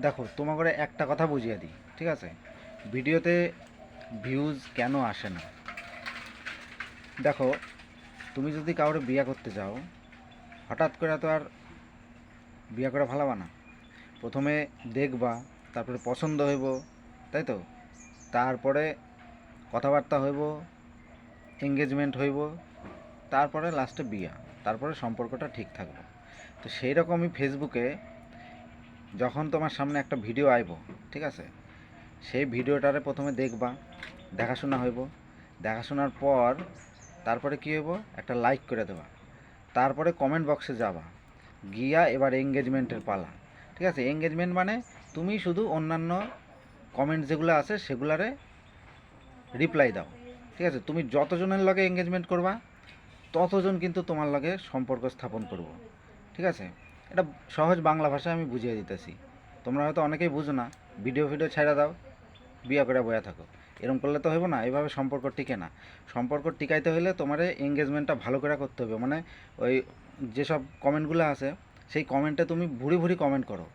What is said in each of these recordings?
দেখো তোমাকে একটা কথা বুঝিয়ে দিই, ঠিক আছে? ভিডিওতে ভিউজ কেন আসে না? দেখো, তুমি যদি কাউরে বিয়ে করতে যাও, হঠাৎ করে তো আর বিয়ে করে ভালাবা না। প্রথমে দেখবা, তারপরে পছন্দ হইব, তাই তো? তারপরে কথাবার্তা হইব, এঙ্গেজমেন্ট হইব, তারপরে লাস্টে বিয়া, তারপরে সম্পর্কটা ঠিক থাকবে। তো সেই রকমই ফেসবুকে যখন তোমার সামনে একটা ভিডিও আইব, ঠিক আছে, সেই ভিডিওটারে প্রথমে দেখবা, দেখাশোনা হইব। দেখাশোনার পর তারপরে কী হইব, একটা লাইক করে দেবা। তারপরে কমেন্ট বক্সে যাবা, গিয়া এবার এঙ্গেজমেন্টের পালা। ঠিক আছে? এঙ্গেজমেন্ট মানে তুমি শুধু অন্যান্য কমেন্ট যেগুলো আছে সেগুলারে রিপ্লাই দাও। ঠিক আছে? তুমি যতজনের লগে এঙ্গেজমেন্ট করবা ততজন কিন্তু তোমার লগে সম্পর্ক স্থাপন করব। ঠিক আছে? এটা সহজ বাংলা ভাষায় আমি বুঝিয়ে দিতেছি। তোমরা হয়তো অনেকেই বুঝো না, ভিডিও ছেড়ে দাও, বিয়া করে বয়া থাকো। এরকম করলে তো হইব না, এইভাবে সম্পর্ক টিকে না। সম্পর্ক টিকাইতে হলে তোমার এঙ্গেজমেন্টটা ভালো করে করতে হবে। মানে ওই যেসব কমেন্টগুলো আছে সেই কমেন্টে তুমি ভুরি ভুরি কমেন্ট করো।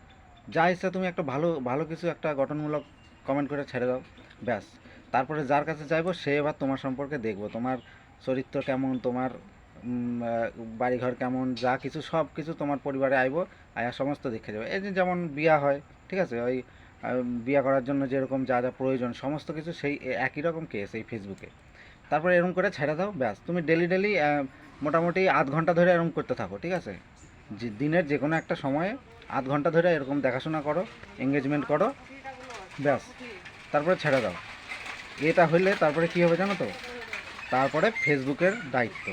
যা ইচ্ছা তুমি একটা ভালো ভালো কিছু একটা গঠনমূলক কমেন্ট করে ছেড়ে দাও, ব্যাস। তারপরে যার কাছে চাইবো সে এবার তোমার সম্পর্কে দেখবো, তোমার চরিত্র কেমন, তোমার বাড়িঘর কেমন, যা কিছু সব কিছু তোমার পরিবারে আইবো, আয়া সমস্ত দেখে যাবে। এই যে যেমন বিয়া হয়, ঠিক আছে, ওই বিয়া করার জন্য যেরকম যা যা প্রয়োজন সমস্ত কিছু সেই একই রকম কেস এই ফেসবুকে। তারপরে এরকম করে ছেড়ে দাও, ব্যাস। তুমি ডেলি ডেলি মোটামুটি আধ ঘন্টা ধরে এরকম করতে থাকো, ঠিক আছে? যে দিনের যে কোনো একটা সময়ে আধ ঘন্টা ধরে এরকম দেখাশোনা করো, এঙ্গেজমেন্ট করো, ব্যাস। তারপরে ছেড়ে দাও। এটা হইলে তারপরে কী হবে জানো তো? তারপরে ফেসবুকের দায়িত্ব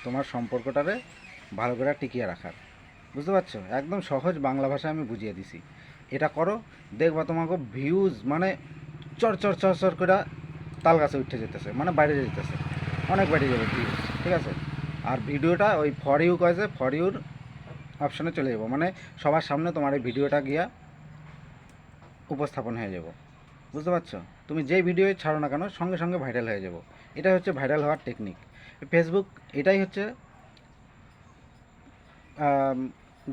তোমার সম্পর্কটারে ভালো করে টিকিয়ে রাখার। বুঝতে পারছো? একদম সহজ বাংলা ভাষায় আমি বুঝিয়ে দিছি। এটা করো, দেখবা তোমাকে ভিউজ মানে চর চর চর চর করে তাল গাছে উঠে যেতেছে, মানে বাইরে যেতেছে, অনেক বাইরে যাবে ভিউজ। ঠিক আছে? আর ভিডিওটা ওই ফর ইউ কয়েছে, ফর ইউর অপশানে চলে যাবো, মানে সবার সামনে তোমার এই ভিডিওটা গিয়া উপস্থাপন হয়ে যাব। বুঝতে পারছো? তুমি যেই ভিডিও ছাড়ো না কেন সঙ্গে সঙ্গে ভাইরাল হয়ে যাব। এটাই হচ্ছে ভাইরাল হওয়ার টেকনিক। ফেসবুক এটাই হচ্ছে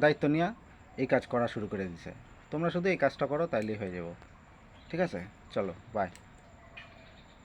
দায়িত্ব নিয়ে এই কাজ করা শুরু করে দিছে। তোমরা শুধু এই কাজটা করো, তাইলেই হয়ে যাব। ঠিক আছে? চলো, বাই।